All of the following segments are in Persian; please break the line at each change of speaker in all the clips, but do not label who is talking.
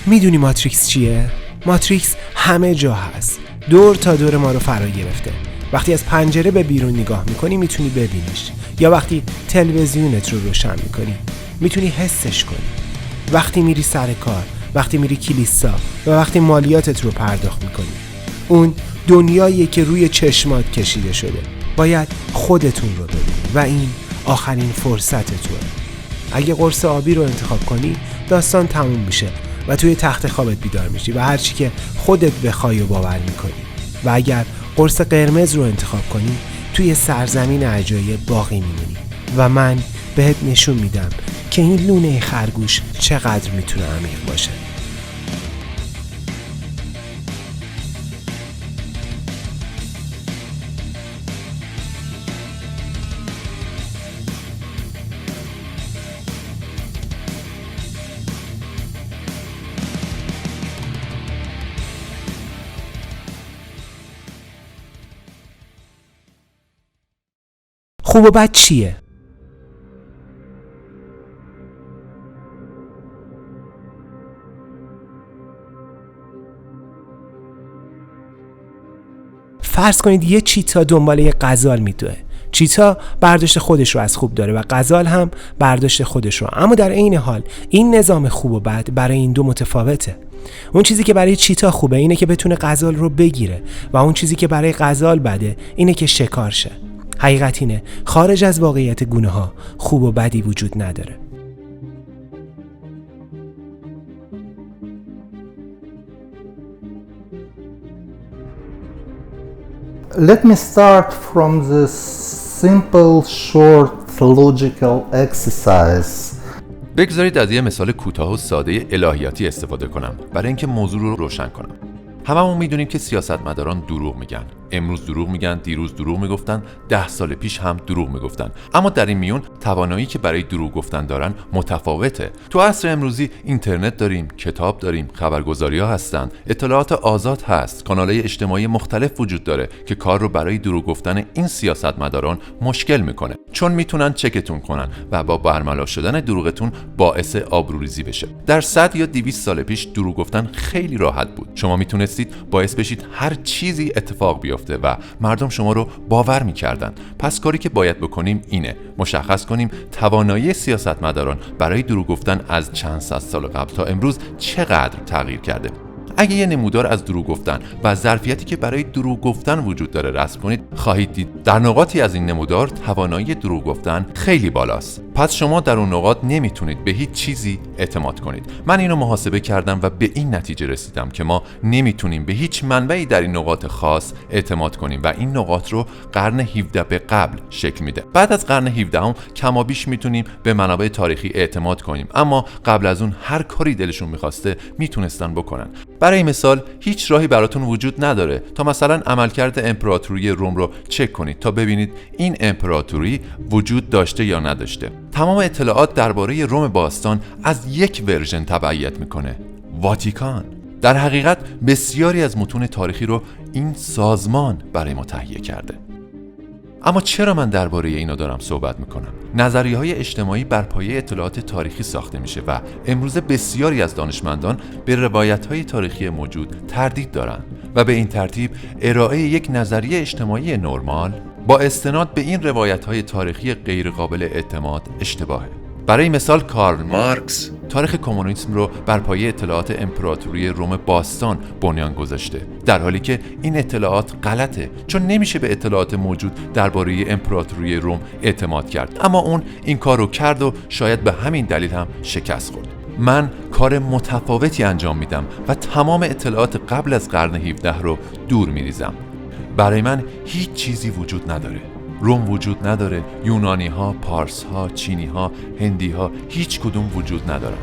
میدونی ماتریکس چیه؟ ماتریکس همه جا هست، دور تا دور ما رو فرا گرفته. وقتی از پنجره به بیرون نگاه میکنی میتونی ببینیش، یا وقتی تلویزیونت رو روشن میکنی میتونی حسش کنی. وقتی میری سر کار، وقتی میری کلیسا و وقتی مالیاتت رو پرداخت میکنی، اون دنیاییه که روی چشمات کشیده شده. باید خودتون رو ببینی و این آخرین فرصتتونه. اگه قرص آبی رو انتخاب کنی داستان تموم میشه و توی تخت خوابت بیدار میشی و هر چی که خودت بخوای و باور میکنی. و اگر قرص قرمز رو انتخاب کنی توی سرزمین عجایب باقی میمونی و من بهت نشون میدم که این لونه خرگوش چقدر میتونه عمیق باشه. خوب و بد چیه؟ فرض کنید یه چیتا دنبال یه غزال میدوه. چیتا برداشت خودش رو از خوب داره و غزال هم برداشت خودش رو، اما در عین حال این نظام خوب و بد برای این دو متفاوته. اون چیزی که برای چیتا خوبه اینه که بتونه غزال رو بگیره و اون چیزی که برای غزال بده اینه که شکار شه. حقیقت اینه خارج از واقعیت گونه ها خوب و بدی وجود نداره.
Let me start from the simple, short, logical exercise.
بگذارید از یه مثال کوتاه و ساده الهیاتی استفاده کنم برای اینکه موضوع رو روشن کنم. هممون میدونیم که سیاستمداران دروغ میگن. امروز دروغ میگن، دیروز دروغ میگفتن، 10 سال پیش هم دروغ میگفتن. اما در این میون توانایی که برای دروغ گفتن دارن متفاوته. تو عصر امروزی اینترنت داریم، کتاب داریم، خبرگزاری‌ها هستن، اطلاعات آزاد هست، کانال‌های اجتماعی مختلف وجود داره که کار رو برای دروغ گفتن این سیاستمداران مشکل میکنه، چون میتونن چکتون کنن و با برملا شدن دروغتون باعث آبروریزی بشه. در 100 یا 200 سال پیش دروغ گفتن خیلی راحت بود. شما میتونستید باعث بشید هر چیزی اتفاق بیفته و مردم شما رو باور میکردن. پس کاری که باید بکنیم اینه مشخص کنیم توانایی سیاستمداران برای دروغ گفتن از چند صد سال قبل تا امروز چقدر تغییر کرده. اگه یه نمودار از دروغ گفتن و ظرفیتی که برای دروغ گفتن وجود داره رسم کنید، خواهید دید در نقاطی از این نمودار توانایی دروغ گفتن خیلی بالاست. پس شما در اون نقاط نمیتونید به هیچ چیزی اعتماد کنید. من اینو محاسبه کردم و به این نتیجه رسیدم که ما نمیتونیم به هیچ منبعی در این نقاط خاص اعتماد کنیم و این نقاط رو قرن 17 به قبل شکل میده. بعد از قرن 17 هم کمابیش میتونیم به منابع تاریخی اعتماد کنیم، اما قبل از اون هر کاری دلشون میخواسته میتونستن بکنن. برای مثال هیچ راهی براتون وجود نداره تا مثلا عملکرد امپراتوری روم رو چک کنید تا ببینید این امپراتوری وجود داشته یا نداشته. تمام اطلاعات درباره روم باستان از یک ورژن تبعیت میکنه، واتیکان. در حقیقت بسیاری از متون تاریخی رو این سازمان برای ما تهیه کرده. اما چرا من درباره اینا دارم صحبت میکنم؟ نظریه‌های اجتماعی بر پایه اطلاعات تاریخی ساخته میشه و امروز بسیاری از دانشمندان به روایت‌های تاریخی موجود تردید دارن و به این ترتیب ارائه یک نظریه اجتماعی نرمال با استناد به این روایت‌های تاریخی غیر قابل اعتماد اشتباهه. برای مثال کارل مارکس تاریخ کمونیسم رو بر پایه اطلاعات امپراتوری روم باستان بنیان گذاشته، در حالی که این اطلاعات غلطه، چون نمیشه به اطلاعات موجود درباره امپراتوری روم اعتماد کرد. اما اون این کار رو کرد و شاید به همین دلیل هم شکست خورد. من کار متفاوتی انجام میدم و تمام اطلاعات قبل از قرن 17 رو دور میریزم. برای من هیچ چیزی وجود نداره. روم وجود نداره، یونانی ها، پارس ها، چینی ها، هندی ها، هیچ کدوم وجود ندارن.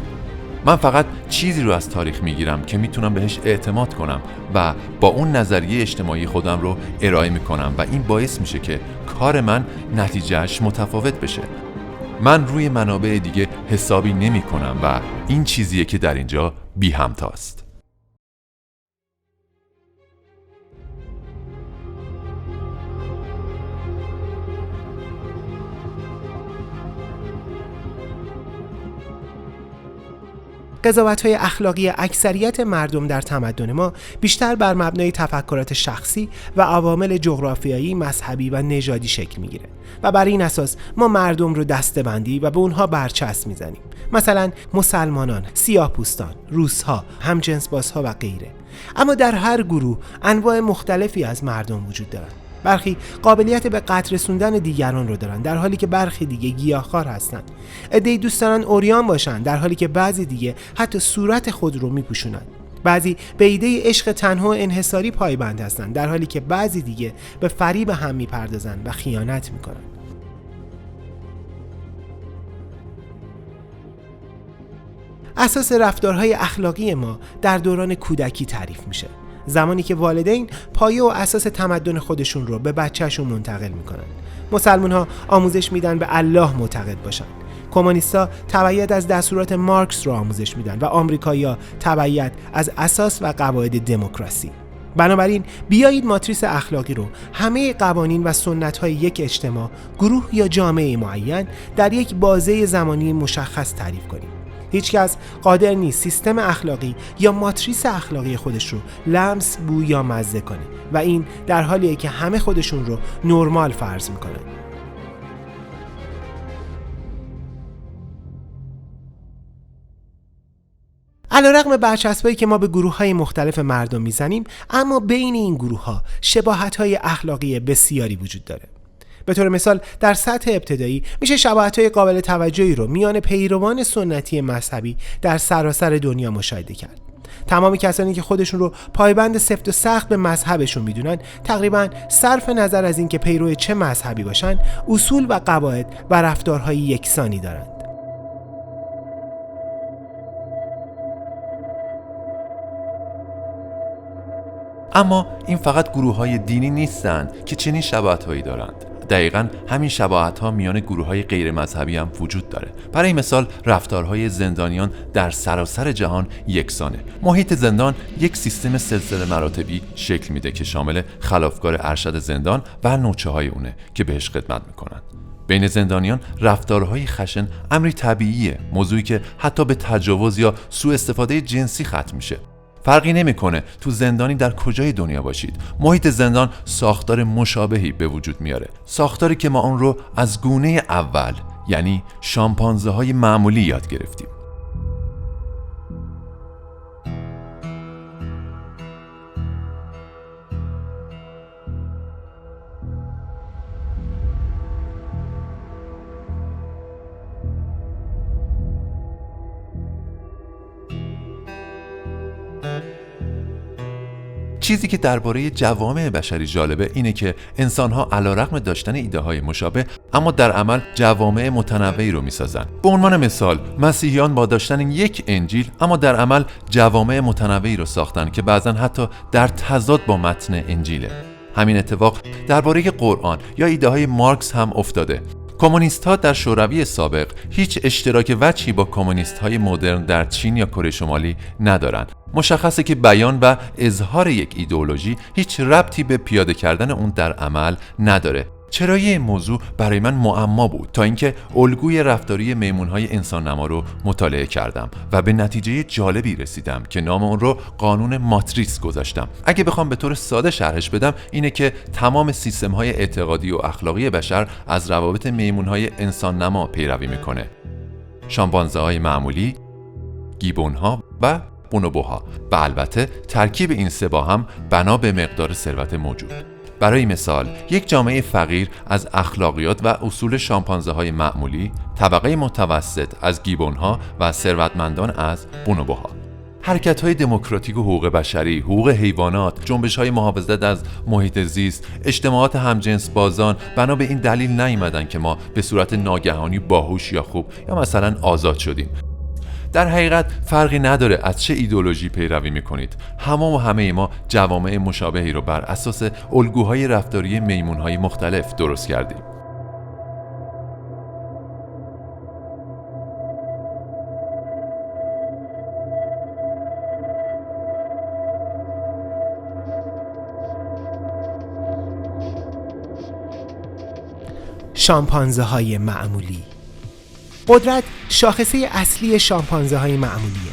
من فقط چیزی رو از تاریخ میگیرم که میتونم بهش اعتماد کنم و با اون نظریه اجتماعی خودم رو ارائه میکنم و این باعث میشه که کار من نتیجهش متفاوت بشه. من روی منابع دیگه حسابی نمی کنم و این چیزیه که در اینجا بی همتاست.
قضاوت‌های اخلاقی اکثریت مردم در تمدن ما بیشتر بر مبنای تفکرات شخصی و عوامل جغرافیایی، مذهبی و نژادی شکل میگیره و بر این اساس ما مردم رو دسته‌بندی و به اونها برچسب میزنیم. مثلا مسلمانان، سیاه‌پوستان، روس‌ها، همجنسبازها و غیره. اما در هر گروه انواع مختلفی از مردم وجود دارند. برخی قابلیت به قتل رسوندن دیگران رو دارن، در حالی که برخی دیگه گیاهخوار هستن. عده‌ای دوست دارن عریان باشن، در حالی که بعضی دیگه حتی صورت خود رو میپوشونن. بعضی به ایده عشق تنها و انحصاری پایبند هستن، در حالی که بعضی دیگه به فریب هم میپردازن و خیانت میکنن. اساس رفتارهای اخلاقی ما در دوران کودکی تعریف میشه، زمانی که والدین پایه و اساس تمدن خودشون رو به بچه‌شون منتقل میکنن. مسلمان‌ها آموزش میدن به الله معتقد باشن، کمونیست‌ها تبعیت از دستورات مارکس رو آموزش میدن و آمریکایی‌ها تبعیت از اساس و قواعد دموکراسی. بنابراین بیایید ماتریس اخلاقی رو همه قوانین و سنت‌های یک اجتماع، گروه یا جامعه معین در یک بازه زمانی مشخص تعریف کنیم. هیچ کس قادر نیست سیستم اخلاقی یا ماتریس اخلاقی خودش رو لمس، بو یا مزه کنه و این در حالیه که همه خودشون رو نرمال فرض میکنن. علیرغم برچسبایی که ما به گروه‌های مختلف مردم میزنیم، اما بین این گروه‌ها شباهت‌های اخلاقی بسیاری وجود داره. به طور مثال در سطح ابتدایی میشه شباهت‌های قابل توجهی رو میان پیروان سنتی مذهبی در سراسر دنیا مشاهده کرد. تمامی کسانی که خودشون رو پایبند سفت و سخت به مذهبشون میدونن، تقریباً صرف نظر از اینکه پیرو چه مذهبی باشن، اصول و قواعد و رفتارهای یکسانی دارند.
اما این فقط گروه‌های دینی نیستند که چنین شباهت‌هایی دارند. دقیقاً همین شباهت‌ها میان گروه‌های غیر مذهبی هم وجود داره. برای مثال رفتارهای زندانیان در سراسر جهان یکسانه. محیط زندان یک سیستم سلسله مراتبی شکل میده که شامل خلافکار ارشد زندان و نوچه‌های اونه که بهش خدمت میکنن. بین زندانیان رفتارهای خشن امری طبیعیه، موضوعی که حتی به تجاوز یا سوء استفاده جنسی ختم میشه. فرقی نمیکنه تو زندانی در کجای دنیا باشید، محیط زندان ساختار مشابهی به وجود میاره، ساختاری که ما اون رو از گونه اول، یعنی شامپانزه های معمولی یاد گرفتیم. چیزی که درباره جوامع بشری جالبه اینه که انسان‌ها علیرغم داشتن ایده‌های مشابه اما در عمل جوامع متنوعی رو می‌سازن. به عنوان مثال مسیحیان با داشتن یک انجیل اما در عمل جوامع متنوعی رو ساختن که بعضن حتی در تضاد با متن انجیله. همین اتفاق درباره قرآن یا ایده‌های مارکس هم افتاده. کمونیست‌ها در شوروی سابق هیچ اشتراک وجهی با کمونیست‌های مدرن در چین یا کره شمالی ندارند. مشخصه که بیان و اظهار یک ایدئولوژی هیچ ربطی به پیاده کردن اون در عمل نداره. چرایی این موضوع برای من معما بود تا اینکه الگوی رفتاری میمون‌های انسان نما رو مطالعه کردم و به نتیجه جالبی رسیدم که نام اون رو قانون ماتریس گذاشتم. اگه بخوام به طور ساده شرحش بدم اینه که تمام سیستم‌های اعتقادی و اخلاقی بشر از روابط میمون‌های انسان نما پیروی میکنه. شامپانزه‌های معمولی، گیبون‌ها و بونوبوها و البته ترکیب این سه با هم بنا به مقدار ثروت موجود. برای مثال یک جامعه فقیر از اخلاقیات و اصول شامپانزه‌های معمولی، طبقه متوسط از گیبون‌ها و ثروتمندان از بونوبوها. حرکت‌های دموکراتیک و حقوق بشری، حقوق حیوانات، جنبش‌های محافظت از محیط زیست، اجتماعات همجنس بازان بنا به این دلیل نیامدن که ما به صورت ناگهانی باهوش یا خوب یا مثلا آزاد شدیم. در حقیقت فرقی نداره از چه ایدئولوژی پیروی میکنید. همه ما جوامع مشابهی رو بر اساس الگوهای رفتاری میمونهای مختلف درست کردیم.
شامپانزه های معمولی. قدرت شاخصه اصلی شامپانزه های معمولیه.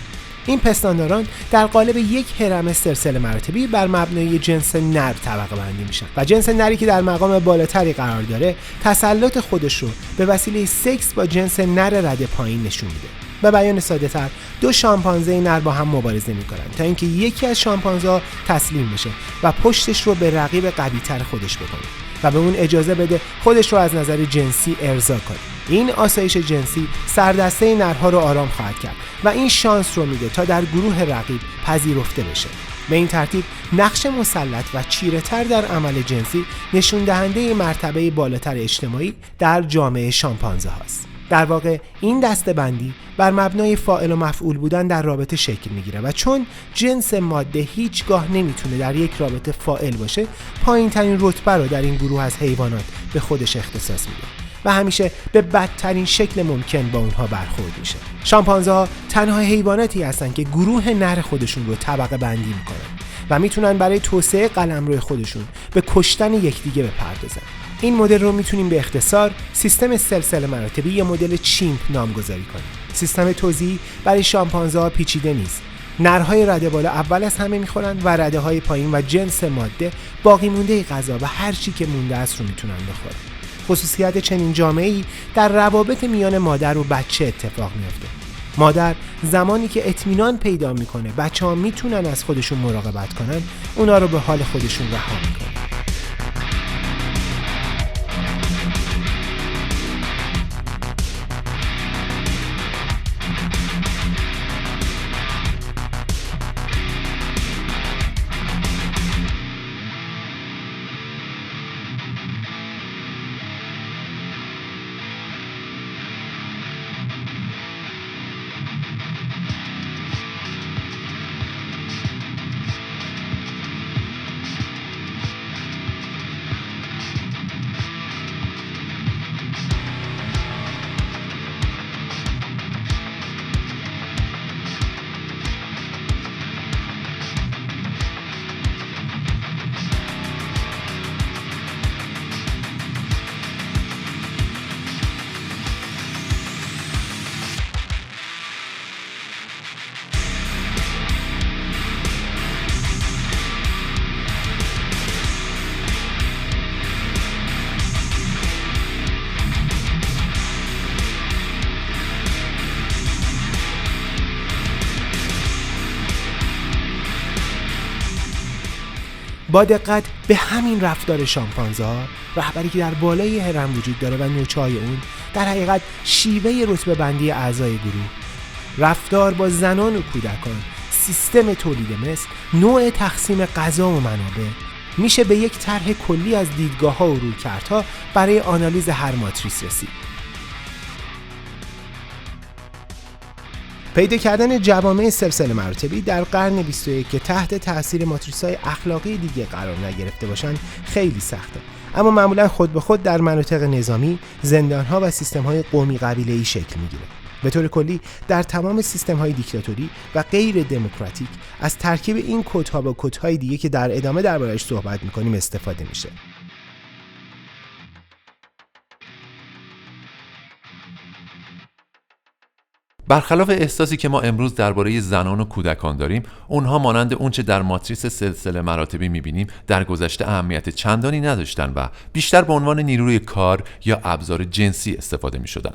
این پستانداران در قالب یک هرم سلسله مراتبی بر مبنای جنس نر طبقه بندی میشن و جنس نری که در مقام بالاتری قرار داره تسلط خودش رو به وسیله سکس با جنس نر رده پایین نشون میده. به بیان ساده تر، دو شامپانزه نر با هم مبارزه میکنن تا اینکه یکی از شامپانزه‌ها تسلیم بشه و پشتش رو به رقیب قوی‌تر خودش بکنه و به اون اجازه بده خودش رو از نظر جنسی ارضا کنه. این آسایش جنسی سردسته نرها رو آرام خواهد کرد و این شانس رو میده تا در گروه رقیب پذیرفته بشه. به این ترتیب نقش مسلط و چیره‌تر در عمل جنسی نشون دهنده مرتبه بالاتر اجتماعی در جامعه شامپانزه هاست. در واقع این دسته‌بندی بر مبنای فاعل و مفعول بودن در رابطه شکل میگیره و چون جنس ماده هیچگاه نمیتونه در یک رابطه فاعل باشه، پایین ترین رتبه رو در این گروه از حیوانات به خودش اختصاص میده و همیشه به بدترین شکل ممکن با اونها برخورد میشه. شامپانزه ها تنها حیواناتی هستن که گروه نر خودشون رو طبقه بندی میکنن و میتونن برای توسعه قلمرو خودشون به کشتن یکدیگه بپردازن. این مدل رو میتونیم به اختصار سیستم سلسله مراتبی یا مدل چیمپ نامگذاری کنیم. سیستم توزیعی برای شامپانزه ها پیچیده نیست. نرهای رده بالا اول از همه میخورن و رده های پایین و جنس ماده باقی مونده غذا و هر چی که مونده است رو میتونن بخورن. خصوصیت چنین جامعه‌ای در روابط میان مادر و بچه اتفاق میفته. مادر زمانی که اطمینان پیدا میکنه بچه‌ها میتونن از خودشون مراقبت کنن، اونا رو به حال خودشون رها میکنه. با دقت به همین رفتار شامپانزه ها، رهبری که در بالای هرم وجود داره و نوچه‌های اون در حقیقت شیوه رتبه بندی اعضای گروه، رفتار با زنان و کودکان، سیستم تولید مثل، نوع تقسیم غذا و منابع، میشه به یک طرح کلی از دیدگاه‌ها و رویکردها برای آنالیز هر ماتریس رسید. پیدا کردن جوامع سلسله مراتبی در قرن 21 که تحت تاثیر ماتریس‌های اخلاقی دیگه قرار نگرفته باشن خیلی سخته، اما معمولا خود به خود در مناطق نظامی، زندان‌ها و سیستم‌های قومی قبیله‌ای شکل می‌گیره. به طور کلی در تمام سیستم‌های دیکتاتوری و غیر دموکراتیک از ترکیب این کدها با کدهای دیگه که در ادامه درباره‌اش صحبت می‌کنیم استفاده میشه.
برخلاف احساسی که ما امروز درباره زنان و کودکان داریم، اونها مانند اونچه در ماتریس سلسله مراتبی می‌بینیم در گذشته اهمیت چندانی نداشتن و بیشتر به عنوان نیروی کار یا ابزار جنسی استفاده می‌شدن.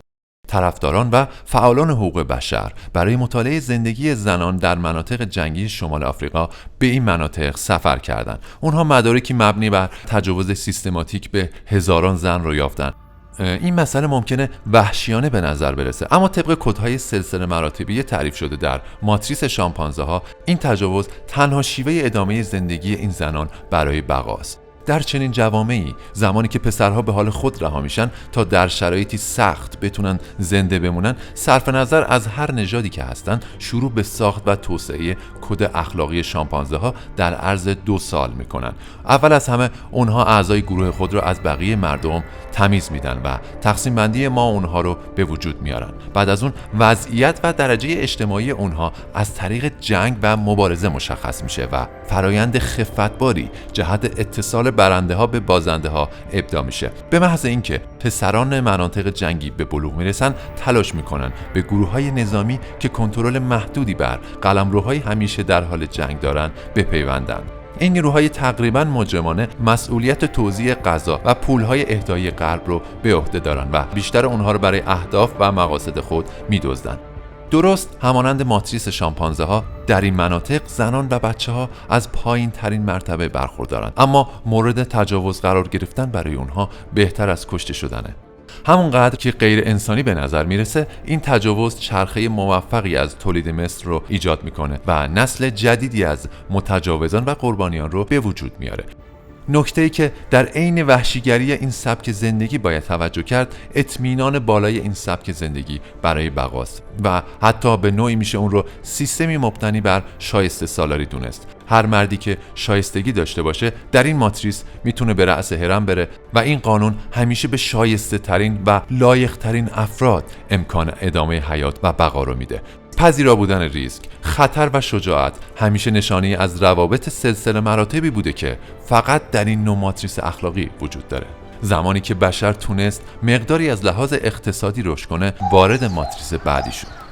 طرفداران و فعالان حقوق بشر برای مطالعه زندگی زنان در مناطق جنگی شمال آفریقا به این مناطق سفر کردند. اونها مدارکی مبنی بر تجاوز سیستماتیک به هزاران زن رو یافتن. این مسئله ممکنه وحشیانه به نظر برسه، اما طبق کدهای سلسله مراتبی تعریف شده در ماتریس شامپانزه ها، این تجاوز تنها شیوه ادامه زندگی این زنان برای بقاست. در چنین جوامعی زمانی که پسرها به حال خود رها میشن تا در شرایطی سخت بتونن زنده بمونن، صرف نظر از هر نژادی که هستن شروع به ساخت و توسعه کد اخلاقی شامپانزه ها در عرض 2 سال میکنن. اول از همه اونها اعضای گروه خود رو از بقیه مردم تمیز میدن و تقسیم بندی ما اونها رو به وجود میارن. بعد از اون وضعیت و درجه اجتماعی اونها از طریق جنگ و مبارزه مشخص میشه و فرایند خفتباری جهت اتصال برنده ها به بازنده ها ابداع میشه. به محض اینکه پسران مناطق جنگی به بلوغ میرسن تلاش میکنن به گروه‌های نظامی که کنترل محدودی بر قلمروهای همیشه در حال جنگ دارن بپیوندن. این نیروهای تقریباً مجرمانه مسئولیت توزیع غذا و پولهای اهدایی غرب رو به عهده دارن و بیشتر اونها رو برای اهداف و مقاصد خود میدزدن. درست همانند ماتریس شامپانزه ها در این مناطق زنان و بچه ها از پایین ترین مرتبه برخوردارند، اما مورد تجاوز قرار گرفتن برای اونها بهتر از کشته شدنه. همونقدر که غیر انسانی به نظر میرسه، این تجاوز چرخه موفقی از تولید مثل رو ایجاد میکنه و نسل جدیدی از متجاوزان و قربانیان رو به وجود میاره. نکته‌ای که در عین وحشیگری این سبک زندگی باید توجه کرد، اطمینان بالای این سبک زندگی برای بقاست و حتی به نوعی میشه اون رو سیستمی مبتنی بر شایسته سالاری دونست. هر مردی که شایستگی داشته باشه در این ماتریس میتونه به رأس هرم بره و این قانون همیشه به شایسته ترین و لایق ترین افراد امکان ادامه حیات و بقا رو میده. پذیرا بودن ریسک، خطر و شجاعت همیشه نشانه از روابط سلسله مراتبی بوده که فقط در این نوع ماتریس اخلاقی وجود داره. زمانی که بشر تونست مقداری از لحاظ اقتصادی رشد کنه، وارد ماتریس بعدی شد.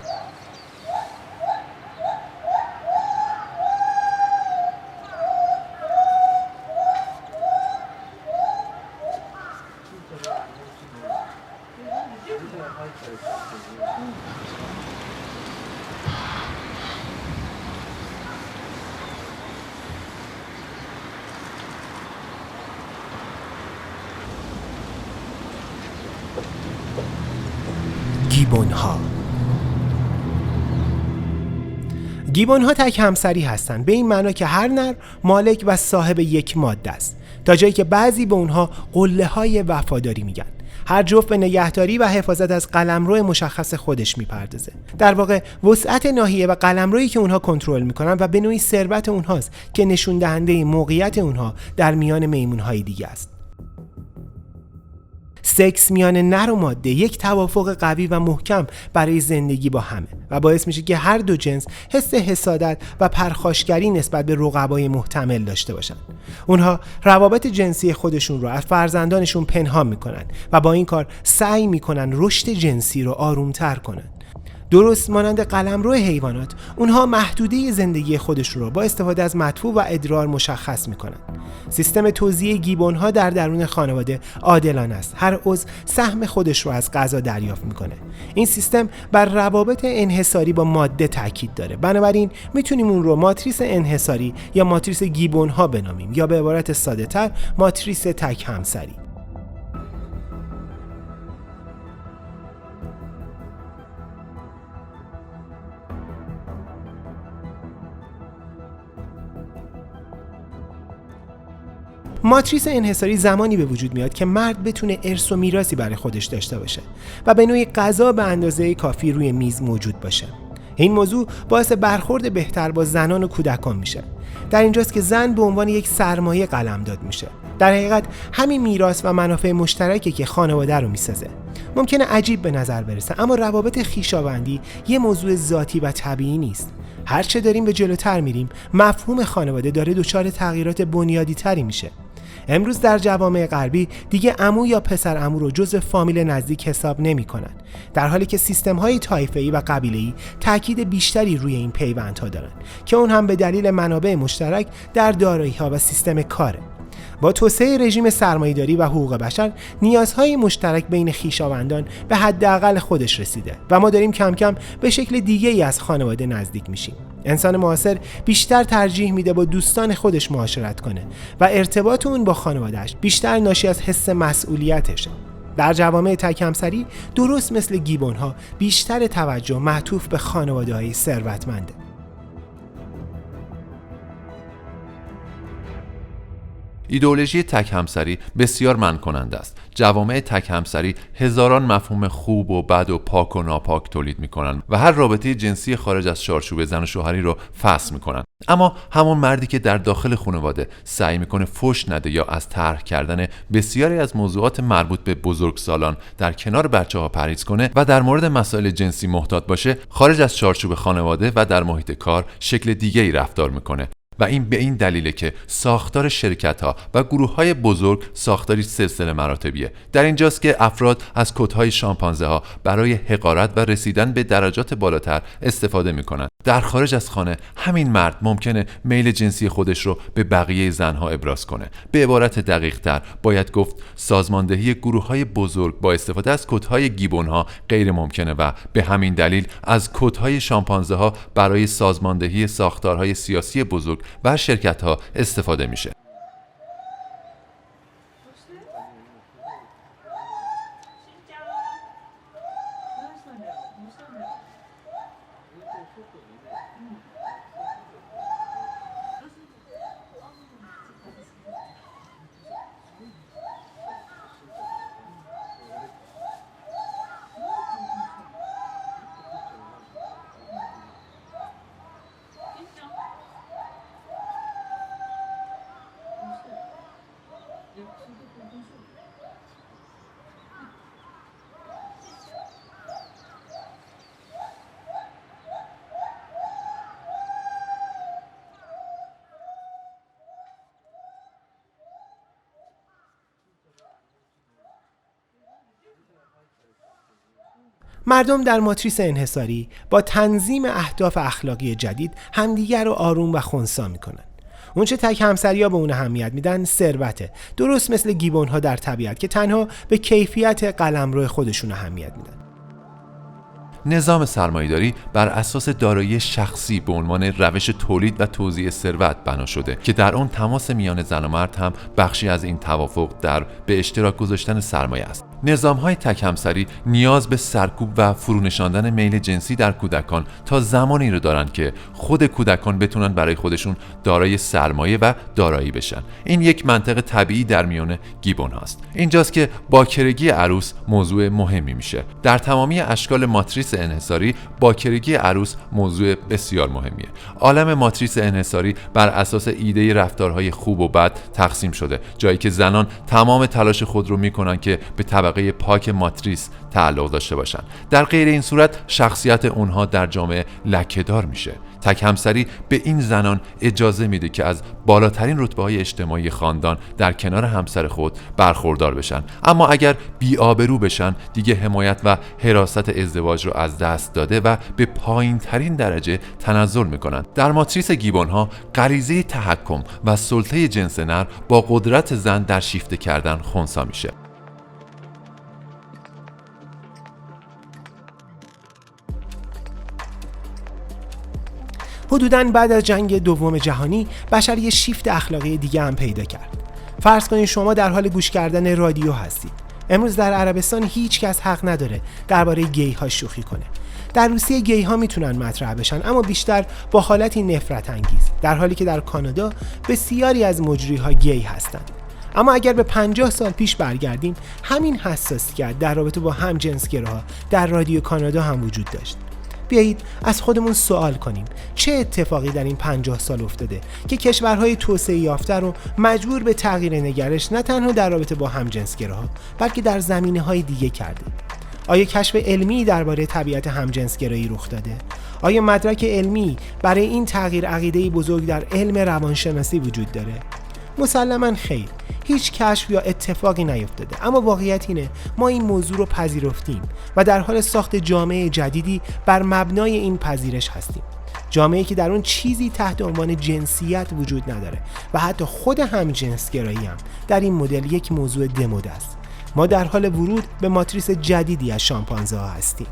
گیبون‌ها تک همسری هستند، به این معنا که هر نر مالک و صاحب یک ماده است، تا جایی که بعضی به اونها قله‌های وفاداری میگن. هر جفت به نگهداری و حفاظت از قلمرو مشخص خودش میپردازه. در واقع وسعت ناحیه و قلمرویی که اونها کنترل میکنن و به نوعی ثروت اونهاست که نشون دهنده موقعیت اونها در میان میمون‌های دیگه است. سکس میان نر و ماده یک توافق قوی و محکم برای زندگی با همه و باعث میشه که هر دو جنس حس حسادت و پرخاشگری نسبت به رقبای محتمل داشته باشن. اونها روابط جنسی خودشون رو از فرزندانشون پنهان میکنن و با این کار سعی میکنن رشد جنسی رو آرومتر کنن. درست مانند قلمرو حیوانات، اونها محدوده زندگی خودشون رو با استفاده از مدفوع و ادرار مشخص میکنن. سیستم توزیع گیبون‌ها در درون خانواده عادلانه است. هر عضو سهم خودش رو از غذا دریافت میکنه. این سیستم بر روابط انحصاری با ماده تاکید داره. بنابراین میتونیم اون رو ماتریس انحصاری یا ماتریس گیبون‌ها بنامیم، یا به عبارت ساده‌تر ماتریس تک همسری. ماتریس انحصاری زمانی به وجود میاد که مرد بتونه ارث و میراثی برای خودش داشته باشه و به نوعی غذا به اندازه کافی روی میز موجود باشه. این موضوع باعث برخورد بهتر با زنان و کودکان میشه. در اینجاست که زن به عنوان یک سرمایه قلمداد میشه. در حقیقت همین میراث و منافع مشترکی که خانواده رو میسازه. ممکنه عجیب به نظر برسه، اما روابط خویشاوندی یه موضوع ذاتی و طبیعی نیست. هرچه داریم به جلوتر میریم، مفهوم خانواده داره دچار تغییرات بنیادی تری میشه. امروز در جوامع غربی دیگه عمو یا پسر عمو رو جزء فامیل نزدیک حساب نمی‌کنن، در حالی که سیستم‌های طایفه‌ای و قبیله‌ای تاکید بیشتری روی این پیوندها دارن که اون هم به دلیل منابع مشترک در دارایی‌ها و سیستم کاره. با توسعه رژیم سرمایه‌داری و حقوق بشر، نیازهای مشترک بین خویشاوندان به حداقل خودش رسیده و ما داریم کم کم به شکل دیگه‌ای از خانواده نزدیک میشیم. انسان معاصر بیشتر ترجیح میده با دوستان خودش معاشرت کنه و ارتباط اون با خانواده‌اش بیشتر ناشی از حس مسئولیتشه. در جوامع تک همسری، درست مثل گیبون‌ها، بیشتر توجه معطوف به خانواده‌های ثروتمنده.
ایدئولوژی تک همسری بسیار منع کننده است. جوامع تک همسری هزاران مفهوم خوب و بد و پاک و ناپاک تولید میکنن و هر رابطه جنسی خارج از چارچوب زن و شوهری رو فحص میکنن. اما همون مردی که در داخل خانواده سعی میکنه فحش نده یا از طرح کردن بسیاری از موضوعات مربوط به بزرگسالان در کنار بچه‌ها پرهیز کنه و در مورد مسائل جنسی محتاط باشه، خارج از چارچوب خانواده و در محیط کار شکل دیگه‌ای رفتار میکنه. و این به این دلیله که ساختار شرکت‌ها و گروه‌های بزرگ ساختاری سلسله مراتبیه. در اینجاست که افراد از کدهای شامپانزه‌ها برای حقارت و رسیدن به درجات بالاتر استفاده می‌کنند. در خارج از خانه همین مرد ممکنه میل جنسی خودش رو به بقیه زنها ابراز کنه. به عبارت دقیق‌تر باید گفت سازماندهی گروه‌های بزرگ با استفاده از کدهای گیبون‌ها غیر ممکنه و به همین دلیل از کدهای شامپانزه‌ها برای سازماندهی ساختارهای سیاسی بزرگ و شرکت‌ها استفاده میشه.
مردم در ماتریس انحصاری با تنظیم اهداف اخلاقی جدید همدیگر رو آروم و خنثی میکنن. اونچه تک همسریا به اون اهمیت میدن ثروته، درست مثل گیبون‌ها در طبیعت که تنها به کیفیت قلمرو خودشون اهمیت میدن.
نظام سرمایه‌داری بر اساس دارایی شخصی به عنوان روش تولید و توزیع ثروت بنا شده که در اون تماس میان زن و مرد هم بخشی از این توافق در به اشتراک گذاشتن سرمایه است. نظام‌های تک همسری نیاز به سرکوب و فرونشاندن میل جنسی در کودکان تا زمانی رو دارن که خود کودکان بتونن برای خودشون دارای سرمایه و دارایی بشن. این یک منطق طبیعی در میان گیبون هاست. اینجاست که باکرگی عروس موضوع مهمی میشه. در تمامی اشکال ماتریس انحصاری باکرگی عروس موضوع بسیار مهمیه. عالم ماتریس انحصاری بر اساس ایده رفتارهای خوب و بد تقسیم شده، جایی که زنان تمام تلاش خود رو میکنن که به طبقه پاک ماتریس تعلق داشته باشن. در غیر این صورت شخصیت اونها در جامعه لکه‌دار میشه. تک همسری به این زنان اجازه میده که از بالاترین رتبه‌های اجتماعی خاندان در کنار همسر خود برخوردار بشن، اما اگر بی‌آبرو بشن دیگه حمایت و حراست ازدواج رو از دست داده و به پایین‌ترین درجه تنزل میکنن. در ماتریس گیبون‌ها غریزه تحکم و سلطه جنس نر با قدرت زن در شیفته کردن خنثی میشه.
حدوداً بعد از جنگ دوم جهانی بشر یه شیفت اخلاقی دیگه هم پیدا کرد. فرض کنید شما در حال گوش کردن رادیو هستید. امروز در عربستان هیچ کس حق نداره درباره گی ها شوخی کنه. در روسیه گی ها میتونن مطرح بشن، اما بیشتر با حالتی نفرت انگیز، در حالی که در کانادا بسیاری از مجری ها گی هستند. اما اگر به 50 سال پیش برگردیم، همین حساسیت در رابطه با همجنسگراها در رادیو کانادا هم وجود داشت. بیایید از خودمون سوال کنیم چه اتفاقی در این 50 سال افتاده که کشورهای توسعه یافته رو مجبور به تغییر نگرش نه تنها در رابطه با همجنسگراها بلکه در زمینه‌های دیگه کرده. آیا کشف علمی درباره طبیعت همجنسگرایی رخ داده؟ آیا مدرک علمی برای این تغییر عقیده‌ای بزرگ در علم روانشناسی وجود داره؟ مسلماً خیر، هیچ کشف یا اتفاقی نیفتاده، اما واقعیت اینه ما این موضوع رو پذیرفتیم و در حال ساخت جامعه جدیدی بر مبنای این پذیرش هستیم. جامعه‌ای که در اون چیزی تحت عنوان جنسیت وجود نداره و حتی خود همجنسگرایی هم در این مدل یک موضوع دموده است. ما در حال ورود به ماتریس جدیدی از شامپانزه ها هستیم.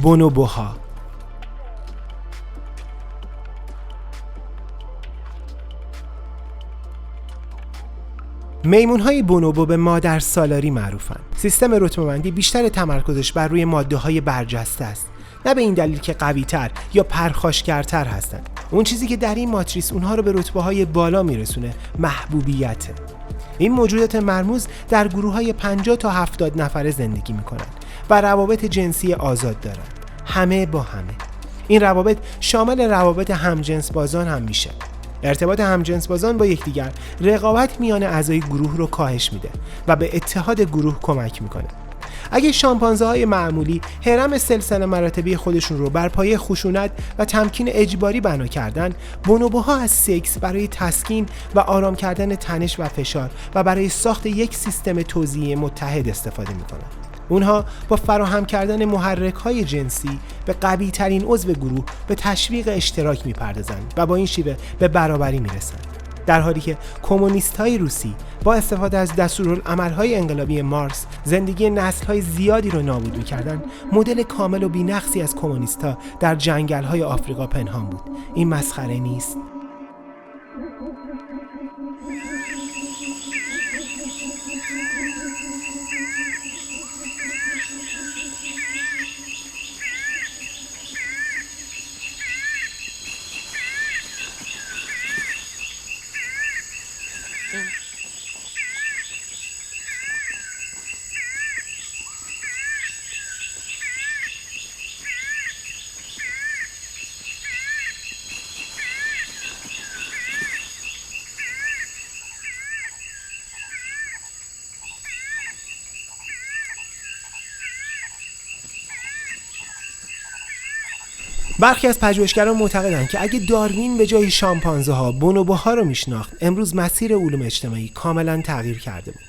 بونوبوها. میمون‌های بونوبو به مادر سالاری معروفن. سیستم رتبه‌بندی بیشتر تمرکزش بر روی ماده‌های برجسته است، نه به این دلیل که قوی‌تر یا پرخاشگرتر هستند. اون چیزی که در این ماتریس اونها رو به رتبه‌های بالا میرسونه محبوبیته. این موجودات مرموز در گروه‌های 50 تا 70 نفره زندگی میکنن و روابط جنسی آزاد دارن، همه با همه. این روابط شامل روابط همجنس بازان هم میشه. ارتباط همجنس بازان با یکدیگر رقابت میان اعضای گروه رو کاهش میده و به اتحاد گروه کمک میکنه. اگه شامپانزه های معمولی هرم سلسله مراتبی خودشون رو بر پایه خشونت و تمکین اجباری بنا کردن، بونوبوها از سکس برای تسکین و آرام کردن تنش و فشار و برای ساخت یک سیستم توزیعی متحد استفاده میکنن. اونها با فراهم کردن محرک‌های جنسی به قوی‌ترین عضو گروه به تشویق اشتراک می‌پردازند و با این شیوه به برابری می‌رسند. در حالی که کمونیست‌های روسی با استفاده از دستورالعمل‌های انقلابی مارکس زندگی نسل‌های زیادی رو نابود می‌کردند، مدل کامل و بی‌نقصی از کمونیست‌ها در جنگل‌های آفریقا پنهان بود. این مسخره نیست. برخی از پژوهشگران معتقدند که اگه داروین به جای شامپانزه ها بونوبوها رو میشناخت، امروز مسیر علوم اجتماعی کاملا تغییر کرده بود.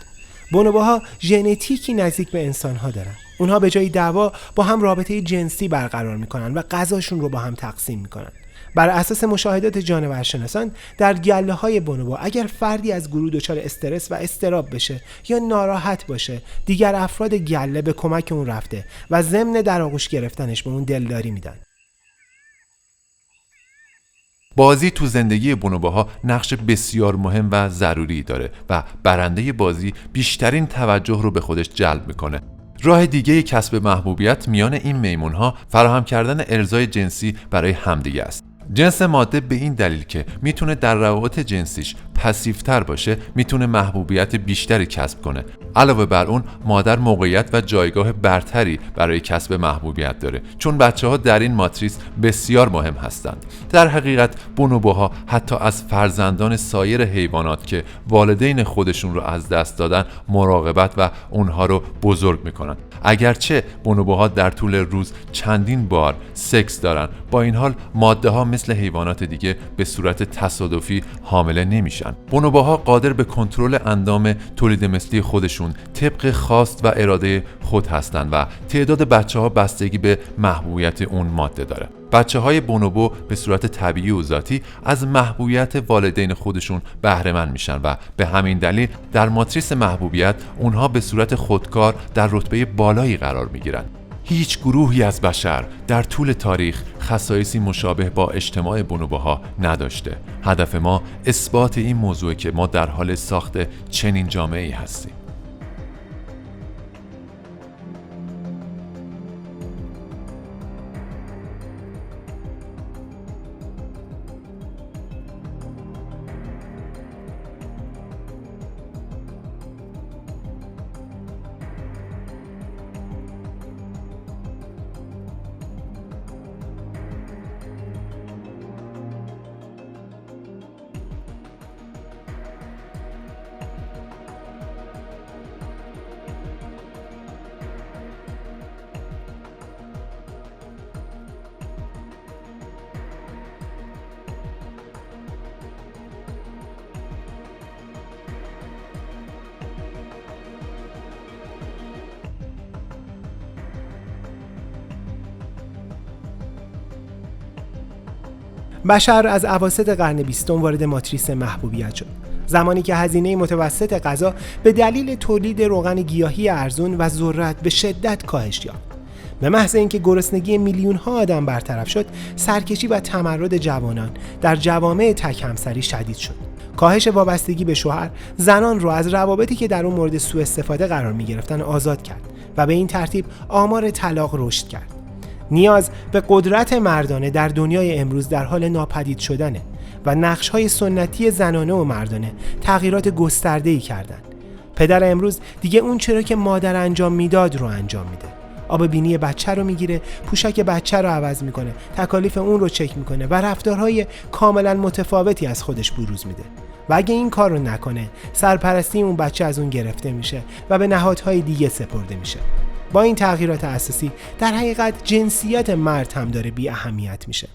بونوبوها ژنتیکی نزدیک به انسان ها دارن. اونها به جای دعوا با هم رابطه جنسی برقرار میکنن و غذاشون رو با هم تقسیم میکنن. بر اساس مشاهدات جانورشناسان در گله های بونوبو اگر فردی از گروه دچار استرس و اضطراب بشه یا ناراحت باشه، دیگر افراد گله به کمک اون رفته و ضمن در آغوش گرفتنش به اون دلداری میدن.
بازی تو زندگی بونوبوها نقش بسیار مهم و ضروری داره و برنده بازی بیشترین توجه رو به خودش جلب میکنه. راه دیگه کسب محبوبیت میان این میمونها فراهم کردن ارضای جنسی برای همدیگه است. جنس ماده به این دلیل که میتونه در روابط جنسیش پسیوتر باشه، میتونه محبوبیت بیشتری کسب کنه. علاوه بر اون، مادر موقعیت و جایگاه برتری برای کسب محبوبیت داره، چون بچه‌ها در این ماتریس بسیار مهم هستند. در حقیقت بونوبوها حتی از فرزندان سایر حیوانات که والدین خودشون رو از دست دادن مراقبت و اونها رو بزرگ میکنن. اگرچه بونوبوها در طول روز چندین بار سکس دارن، با این حال ماده‌ها مثل حیوانات دیگه به صورت تصادفی حامله نمیشن. بونوبوها قادر به کنترل اندام تولید مثلی خودشون طبق خواست و اراده خود هستند و تعداد بچه‌ها بستگی به محبوبیت اون ماده داره. بچه‌های بونوبو به صورت طبیعی و ذاتی از محبوبیت والدین خودشون بهره مند میشن و به همین دلیل در ماتریس محبوبیت اونها به صورت خودکار در رتبه بالایی قرار میگیرن. هیچ گروهی از بشر در طول تاریخ خصایصی مشابه با اجتماع بونوبوها نداشته. هدف ما اثبات این موضوع که ما در حال ساخت چنین جامعه‌ای هستیم.
بشر از اواسط قرن 20 وارد ماتریس محبوبیت شد. زمانی که هزینه متوسط غذا به دلیل تولید روغن گیاهی ارزون و ذرت به شدت کاهش یافت. به محض اینکه گرسنگی میلیون‌ها آدم برطرف شد، سرکشی و تمرد جوانان در جوامع تک همسری شدید شد. کاهش وابستگی به شوهر زنان را از روابطی که در اون مورد سوء استفاده قرار می‌گرفتن آزاد کرد و به این ترتیب آمار طلاق رشد کرد. نیاز به قدرت مردانه در دنیای امروز در حال ناپدید شدنه و نقش‌های سنتی زنانه و مردانه تغییرات گسترده‌ای کردن. پدر امروز دیگه اون چرا که مادر انجام میداد رو انجام میده. آب بینی بچه رو میگیره، پوشک بچه رو عوض میکنه، تکالیف اون رو چک میکنه و رفتارهای کاملا متفاوتی از خودش بروز میده. و اگه این کار رو نکنه، سرپرستی اون بچه از اون گرفته میشه و به نهادهای دیگه سپرده میشه. با این تغییرات اساسی در حقیقت جنسیت مرد هم داره بی اهمیت میشه.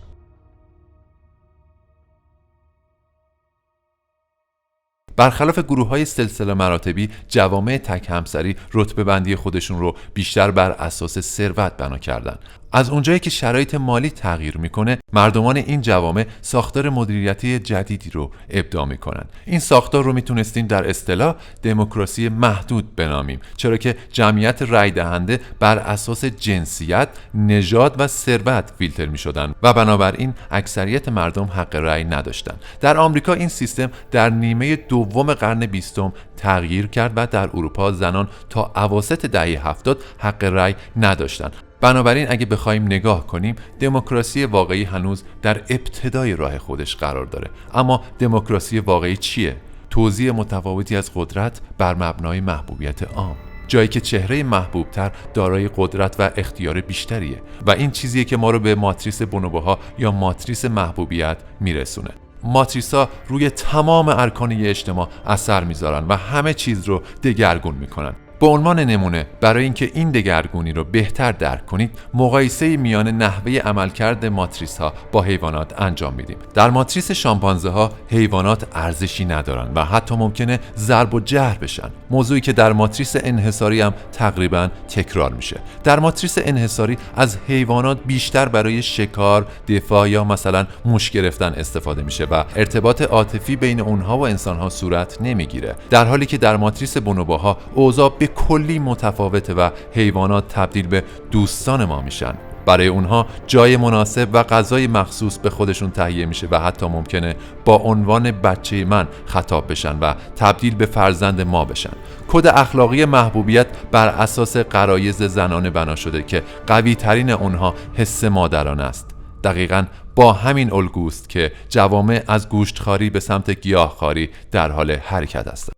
برخلاف گروه‌های سلسله مراتبی، جوامع تک همسری رتبه بندی خودشون رو بیشتر بر اساس ثروت بنا کردن. از اونجایی که شرایط مالی تغییر میکنه، مردمان این جوامع ساختار مدیریتی جدیدی رو ابداع میکنن. این ساختار رو میتونستیم در اصطلاح دموکراسی محدود بنامیم، چرا که جمعیت رای دهنده بر اساس جنسیت، نژاد و ثروت فیلتر میشدن و بنابراین اکثریت مردم حق رای نداشتن. در آمریکا این سیستم در نیمه دوم قرن 20 تغییر کرد و در اروپا زنان تا اواسط دهه 70 حق رای نداشتن. بنابراین اگه بخوایم نگاه کنیم، دموکراسی واقعی هنوز در ابتدای راه خودش قرار داره. اما دموکراسی واقعی چیه؟ توزیع متفاوتی از قدرت بر مبنای محبوبیت عام، جایی که چهره محبوبتر دارای قدرت و اختیار بیشتریه و این چیزیه که ما رو به ماتریس بونوبوها یا ماتریس محبوبیت میرسونه. ماتریس‌ها روی تمام ارکان اجتماع اثر میذارن و همه چیز رو دگرگون میکنن. به عنوان نمونه، برای اینکه این دگرگونی رو بهتر درک کنید، مقایسه میان نحوه عملکرد ماتریس ها با حیوانات انجام میدیم. در ماتریس شامپانزه ها حیوانات ارزشی ندارن و حتی ممکنه ضرب و جرح بشن، موضوعی که در ماتریس انحصاری هم تقریبا تکرار میشه. در ماتریس انحصاری از حیوانات بیشتر برای شکار، دفاع یا مثلا موش گرفتن استفاده میشه و ارتباط عاطفی بین اونها و انسانها صورت نمیگیره، در حالی که در ماتریس بونوبوها اوضاع به کلی متفاوته و حیوانات تبدیل به دوستان ما میشن. برای اونها جای مناسب و غذای مخصوص به خودشون تهیه میشه و حتی ممکنه با عنوان بچه من خطاب بشن و تبدیل به فرزند ما بشن. کد اخلاقی محبوبیت بر اساس غرایز زنانه بنا شده که قوی ترین اونها حس مادرانه است. دقیقاً با همین الگوست که جوامع از گوشتخواری به سمت گیاهخواری در حال حرکت هستند.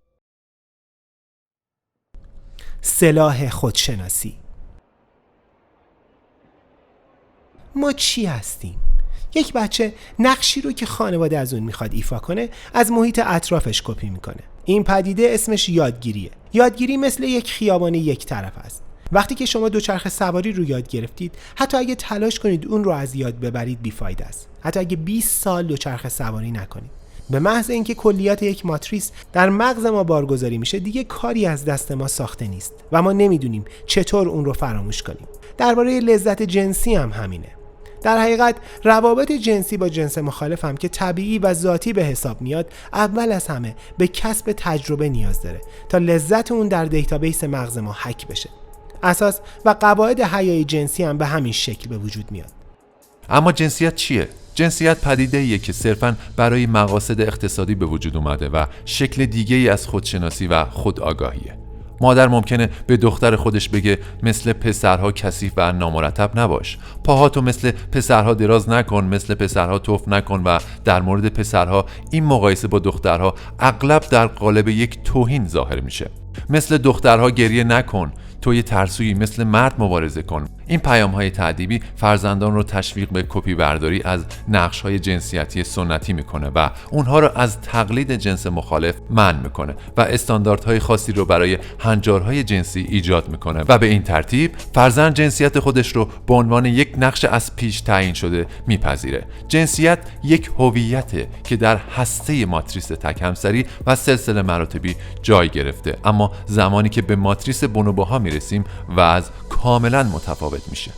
سلاح خودشناسی. ما چی هستیم؟ یک بچه نقشی رو که خانواده از اون میخواد ایفا کنه از محیط اطرافش کپی میکنه. این پدیده اسمش یادگیریه. یادگیری مثل یک خیابان یک طرف است. وقتی که شما دوچرخه سواری رو یاد گرفتید، حتی اگه تلاش کنید اون رو از یاد ببرید بیفایده است. حتی اگه 20 سال دوچرخه سواری نکنید. به محض اینکه کلیات یک ماتریس در مغز ما بارگذاری میشه، دیگه کاری از دست ما ساخته نیست و ما نمیدونیم چطور اون رو فراموش کنیم. درباره لذت جنسی هم همینه. در حقیقت روابط جنسی با جنس مخالف هم که طبیعی و ذاتی به حساب میاد، اول از همه به کسب تجربه نیاز داره تا لذت اون در دیتابیس مغز ما هک بشه. اساس و قواعد حیای جنسی هم به همین شکل به وجود میاد.
اما جنسیت چیه؟ جنسیت پدیده‌ایه که صرفاً برای مقاصد اقتصادی به وجود اومده و شکل دیگه‌ای از خودشناسی و خودآگاهیه. مادر ممکنه به دختر خودش بگه مثل پسرها کثیف و نامرتب نباش، پاهاتو مثل پسرها دراز نکن، مثل پسرها تف نکن و در مورد پسرها این مقایسه با دخترها اغلب در قالب یک توهین ظاهر میشه. مثل دخترها گریه نکن، تو یه ترسویی، مثل مرد مبارزه کن. این پیام‌های تأدیبی فرزندان رو تشویق به کپی برداری از نقش‌های جنسیتی سنتی میکنه و اونها رو از تقلید جنس مخالف منع میکنه و استانداردهای خاصی رو برای هنجارهای جنسی ایجاد میکنه و به این ترتیب فرزند جنسیت خودش رو به عنوان یک نقش از پیش تعیین شده میپذیره. جنسیت یک هویته که در هسته ماتریس تک همسری و سلسله مراتبی جای گرفته، اما زمانی که به ماتریس بونوبوها میرسیم وضع کاملا متفاوت میشه.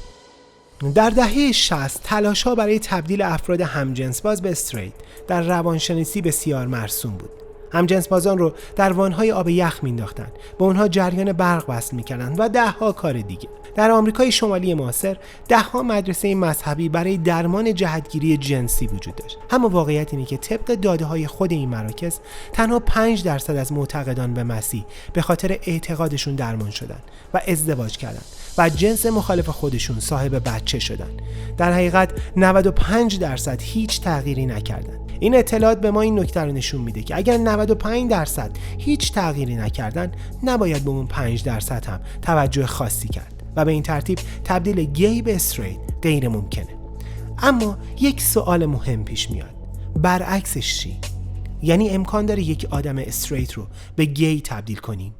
در دهه 60 تلاش‌ها برای تبدیل افراد همجنسباز به استریت در روانشناسی بسیار مرسوم بود. همجنسبازان رو در وانهای آب یخ مینداختن، به اونها جریان برق وصل میکردن و 10 کار دیگه. در آمریکای شمالی معاصر ده‌ها مدرسه مذهبی برای درمان جهتگیری جنسی وجود داشت. اما واقعیت اینه که طبق داده‌های خود این مراکز تنها 5% از معتقدان به مسیح به خاطر اعتقادشون درمان شدن و ازدواج کردن و جنس مخالف خودشون صاحب بچه شدن. در حقیقت 95% هیچ تغییری نکردن. این اطلاعات به ما این نکته رو نشون میده که اگر 95% هیچ تغییری نکردن، نباید به اون 5% هم توجه خاصی کرد و به این ترتیب تبدیل گی به استریت غیر ممکنه. اما یک سوال مهم پیش میاد: برعکسش چی؟ یعنی امکان داره یک آدم استریت رو به گی تبدیل کنیم؟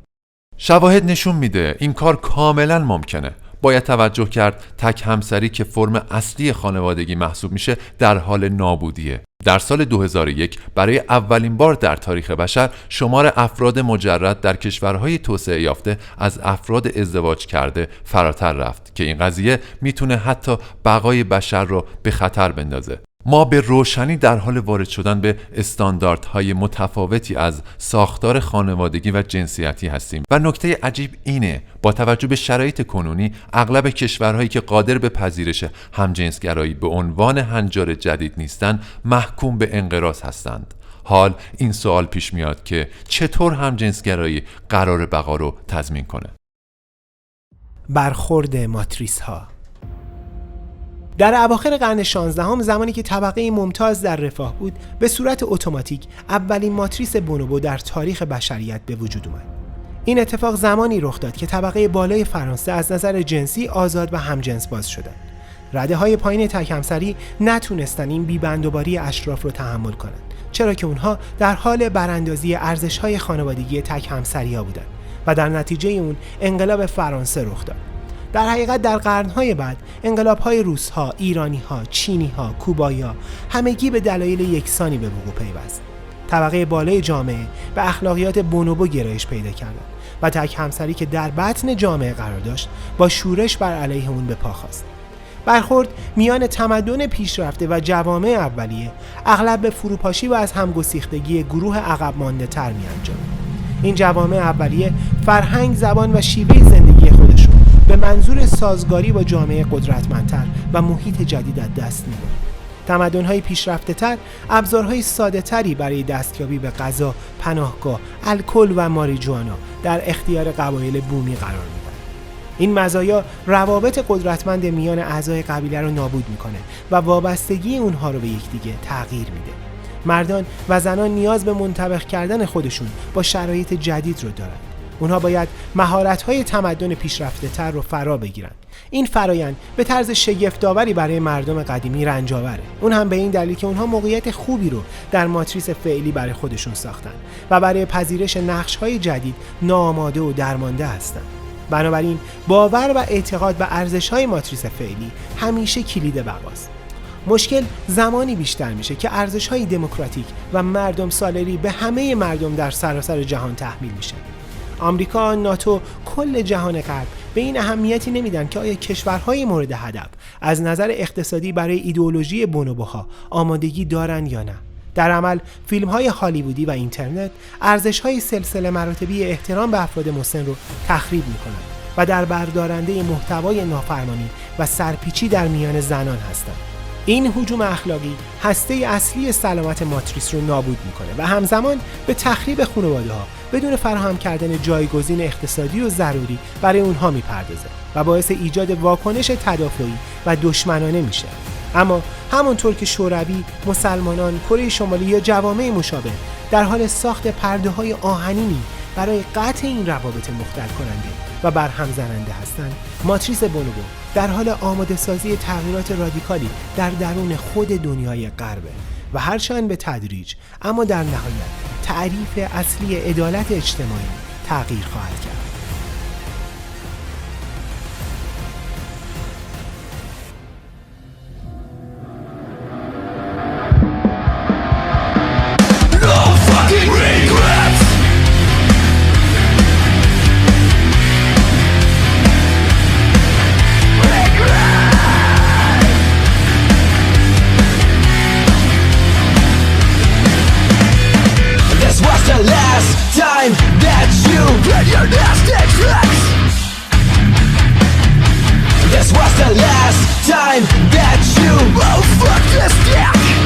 شواهد نشون میده این کار کاملا ممکنه. باید توجه کرد تک همسری که فرم اصلی خانوادگی محسوب میشه در حال نابودیه. در سال 2001 برای اولین بار در تاریخ بشر شمار افراد مجرد در کشورهای توسعه یافته از افراد ازدواج کرده فراتر رفت که این قضیه میتونه حتی بقای بشر رو به خطر بندازه. ما به روشنی در حال وارد شدن به استانداردهای متفاوتی از ساختار خانوادگی و جنسیتی هستیم و نکته عجیب اینه با توجه به شرایط کنونی اغلب کشورهایی که قادر به پذیرش همجنسگرایی به عنوان هنجار جدید نیستند محکوم به انقراض هستند. حال این سوال پیش میاد که چطور همجنسگرایی قرار بقا رو تضمین کنه؟
برخورد ماتریس ها. در اواخر قرن 16 زمانی که طبقه ممتاز در رفاه بود، به صورت اتوماتیک اولین ماتریس بونوبو در تاریخ بشریت به وجود اومد. این اتفاق زمانی رخ داد که طبقه بالای فرانسه از نظر جنسی آزاد و همجنس باز شدند. رده‌های پایین تک همسری نتونستن این بی‌بندوباری اشراف رو تحمل کنند، چرا که اونها در حال براندازی ارزش‌های خانوادگی تک همسری‌ها بودند و در نتیجه اون انقلاب فرانسه رخ داد. در حقیقت در قرن‌های بعد انقلاب‌های روس‌ها، ایرانی‌ها، چینی‌ها، کوبایی‌ها همگی به دلایل یکسانی به وقوع پیوست. طبقه بالای جامعه به اخلاقیات بونوبو گرایش پیدا کردند و تک همسری که در بطن جامعه قرار داشت با شورش بر علیه اون به پا خاست. برخورد میان تمدن پیشرفته و جوامع اولیه اغلب به فروپاشی و از همگسیختگی گروه عقب مانده‌تر می‌انجامید. این جوامع اولیه فرهنگ، زبان و شیوه زندگی خودشون به منظور سازگاری با جامعه قدرتمندتر و محیط جدید از دست می‌داد. تمدن‌های پیشرفته‌تر ابزارهای ساده‌تری برای دستیابی به غذا، پناهگاه، الکل و ماریجوانا در اختیار قبایل بومی قرار می‌داد. این مزایا روابط قدرتمند میان اعضای قبیله رو نابود می‌کنه و وابستگی اونها رو به یکدیگه تغییر میده. مردان و زنان نیاز به منطبق کردن خودشون با شرایط جدید رو دارند. اونها باید مهارت‌های تمدن پیشرفته‌تر رو فرا بگیرن. این فرایند به طرز شگفت‌آوری برای مردم قدیمی رنج‌آوره. اون هم به این دلیل که اونها موقعیت خوبی رو در ماتریس فعلی برای خودشون ساختن و برای پذیرش نقش‌های جدید ناآماده و درمانده هستن. بنابراین باور و اعتقاد به ارزش‌های ماتریس فعلی همیشه کلید بقاست. مشکل زمانی بیشتر میشه که ارزش‌های دموکراتیک و مردم سالاری به همه مردم در سراسر جهان تحمیل میشه. آمریکا، ناتو، کل جهان غرب به این اهمیتی نمیدن که آیا کشورهای مورد هدف از نظر اقتصادی برای ایدئولوژی بونوبوها آمادگی دارن یا نه. در عمل فیلم‌های هالیوودی و اینترنت ارزش‌های سلسله مراتبی احترام به افراد مسن رو تخریب می‌کنند و در بردارنده محتوای نافرمانی و سرپیچی در میان زنان هستند. این هجوم اخلاقی هسته اصلی سلامت ماتریس رو نابود میکنه و همزمان به تخریب خانواده‌ها بدون فراهم کردن جایگزین اقتصادی و ضروری برای اونها میپردازه و باعث ایجاد واکنش تدافعی و دشمنانه میشه. اما همونطور که شوروی، مسلمانان، کره شمالی یا جوامع مشابه در حال ساخت پرده‌های آهنینی برای قطع این روابط مختل کننده و برهم زننده هستند، ماتریس بونوبو در حال آماده سازی تغییرات رادیکالی در درون خود دنیای غربه و هرچند به تدریج اما در نهایت تعریف اصلی عدالت اجتماعی تغییر خواهد کرد.
Time that you read your nasty tracks. This was the last time that you. Oh fuck this dick.